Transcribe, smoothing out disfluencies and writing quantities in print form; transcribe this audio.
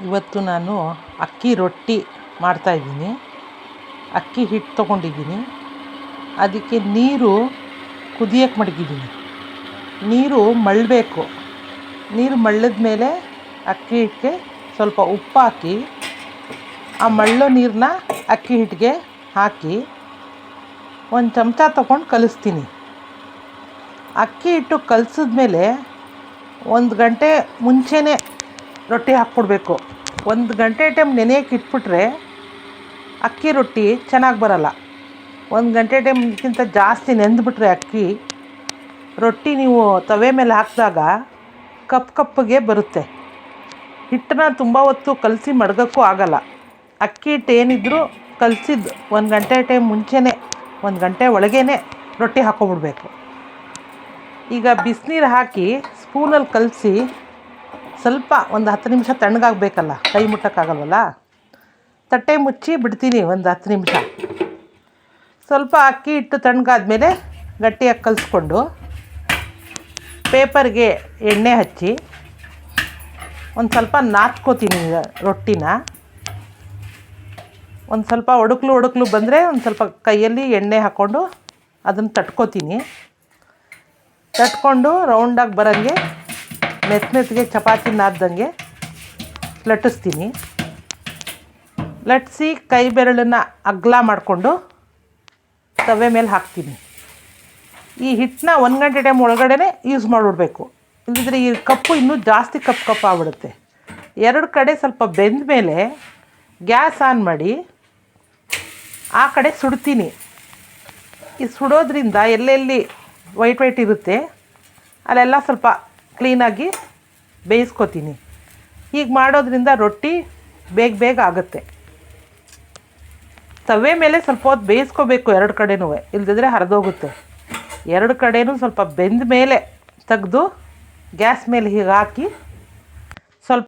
ಇವತ್ತು ನಾನು ಅಕ್ಕಿ ರೊಟ್ಟಿ ಮಾಡ್ತಾಯಿದ್ದೀನಿ. ಅಕ್ಕಿ ಹಿಟ್ಟು ತೊಗೊಂಡಿದ್ದೀನಿ. ಅದಕ್ಕೆ ನೀರು ಕುದಿಯೋಕ್ಕೆ ಮಡಗಿದ್ದೀನಿ. ನೀರು ಮಳ್ಳಬೇಕು. ನೀರು ಮಳ್ಳಿದ ಮೇಲೆ ಅಕ್ಕಿ ಹಿಟ್ಟಿಗೆ ಸ್ವಲ್ಪ ಉಪ್ಪು ಹಾಕಿ ಆ ಮಳ್ಳೋ ನೀರನ್ನ ಅಕ್ಕಿ ಹಿಟ್ಟಿಗೆ ಹಾಕಿ ಒಂದು ಚಮಚ ತೊಗೊಂಡು ಕಲಿಸ್ತೀನಿ. ಅಕ್ಕಿ ಹಿಟ್ಟು ಕಲಸಿದ್ಮೇಲೆ 1 ಗಂಟೆ ಮುಂಚೆನೇ ರೊಟ್ಟಿ ಹಾಕ್ಕೊಡ್ಬೇಕು. 1 ಗಂಟೆ ಟೈಮ್ ನೆನೆಯೋಕೆ ಇಟ್ಬಿಟ್ರೆ ಅಕ್ಕಿ ರೊಟ್ಟಿ ಚೆನ್ನಾಗಿ ಬರೋಲ್ಲ. 1 ಗಂಟೆ ಟೈಮ್ಗಿಂತ ಜಾಸ್ತಿ ನೆಂದುಬಿಟ್ರೆ ಅಕ್ಕಿ ರೊಟ್ಟಿ ನೀವು ತವೆ ಮೇಲೆ ಹಾಕಿದಾಗ ಕಪ್ಪಗೆ ಬರುತ್ತೆ. ಹಿಟ್ಟನ್ನ ತುಂಬ ಹೊತ್ತು ಕಲಸಿ ಮಡಗೋಕ್ಕೂ ಆಗೋಲ್ಲ. ಅಕ್ಕಿ ಹಿಟ್ಟು ಏನಿದ್ರೂ ಕಲಸಿದ್ದು 1 ಗಂಟೆ ಟೈಮ್ ಮುಂಚೆನೇ 1 ಗಂಟೆ ಒಳಗೇ ರೊಟ್ಟಿ ಹಾಕ್ಕೊಬಿಡ್ಬೇಕು. ಈಗ ಬಿಸಿನೀರು ಹಾಕಿ ಸ್ಪೂನಲ್ಲಿ ಕಲಸಿ ಸ್ವಲ್ಪ ಒಂದು 10 ನಿಮಿಷ ತಣ್ಣಗಾಗಬೇಕಲ್ಲ, ಕೈ ಮುಟ್ಟೋಕ್ಕಾಗಲ್ವಲ್ಲ, ತಟ್ಟೆ ಮುಚ್ಚಿ ಬಿಡ್ತೀನಿ ಒಂದು 10 ನಿಮಿಷ. ಸ್ವಲ್ಪ ಅಕ್ಕಿ ಹಿಟ್ಟು ತಣ್ಣಗಾದ್ಮೇಲೆ ಗಟ್ಟಿಯಾಗಿ ಕಲಿಸ್ಕೊಂಡು ಪೇಪರ್ಗೆ ಎಣ್ಣೆ ಹಚ್ಚಿ ಒಂದು ಸ್ವಲ್ಪ ನಾದ್ಕೋತೀನಿ ರೊಟ್ಟಿನ. ಒಂದು ಸ್ವಲ್ಪ ಒಡಕ್ಲು ಬಂದರೆ ಒಂದು ಸ್ವಲ್ಪ ಕೈಯಲ್ಲಿ ಎಣ್ಣೆ ಹಾಕ್ಕೊಂಡು ಅದನ್ನು ತಟ್ಕೋತೀನಿ. ತಟ್ಕೊಂಡು ರೌಂಡಾಗಿ ಬರೋಂಗೆ ಮೆತ್ತಗೆ ಚಪಾತಿ ನಾದ್ದಂಗೆ ಲಟ್ಟಿಸ್ತೀನಿ. ಲಟ್ಟಿಸಿ ಕೈ ಬೆರಳನ್ನು ಅಗಲ ಮಾಡಿಕೊಂಡು ತವೆ ಮೇಲೆ ಹಾಕ್ತೀನಿ. ಈ ಹಿಟ್ಟನ್ನ 1 ಗಂಟೆ ಟೈಮ್ ಒಳಗಡೆ ಯೂಸ್ ಮಾಡಿಬಿಡ್ಬೇಕು. ಇಲ್ಲದಿದ್ದರೆ ಈ ಕಪ್ಪು ಇನ್ನೂ ಜಾಸ್ತಿ ಕಪ್ಪು ಆಗ್ಬಿಡುತ್ತೆ. 2 ಕಡೆ ಸ್ವಲ್ಪ ಬೆಂದ ಮೇಲೆ ಗ್ಯಾಸ್ ಆನ್ ಮಾಡಿ ಆ ಕಡೆ ಸುಡ್ತೀನಿ. ಈ ಸುಡೋದ್ರಿಂದ ಎಲ್ಲೆಲ್ಲಿ ವೈಟ್ ಇರುತ್ತೆ ಅಲ್ಲೆಲ್ಲ ಸ್ವಲ್ಪ ಕ್ಲೀನಾಗಿ ಬೇಯಿಸ್ಕೊತೀನಿ. ಹೀಗೆ ಮಾಡೋದ್ರಿಂದ ರೊಟ್ಟಿ ಬೇಗ ಆಗುತ್ತೆ. ತವೆ ಮೇಲೆ ಸ್ವಲ್ಪ ಹೊತ್ತು ಬೇಯಿಸ್ಕೋಬೇಕು 2 ಕಡೆನೂ, ಇಲ್ಲದಿದ್ದರೆ ಹರಿದೋಗುತ್ತೆ. 2 ಕಡೆನೂ ಸ್ವಲ್ಪ ಬೆಂದ ಮೇಲೆ ತೆಗೆದು ಗ್ಯಾಸ್ ಮೇಲೆ ಹೀಗೆ ಹಾಕಿ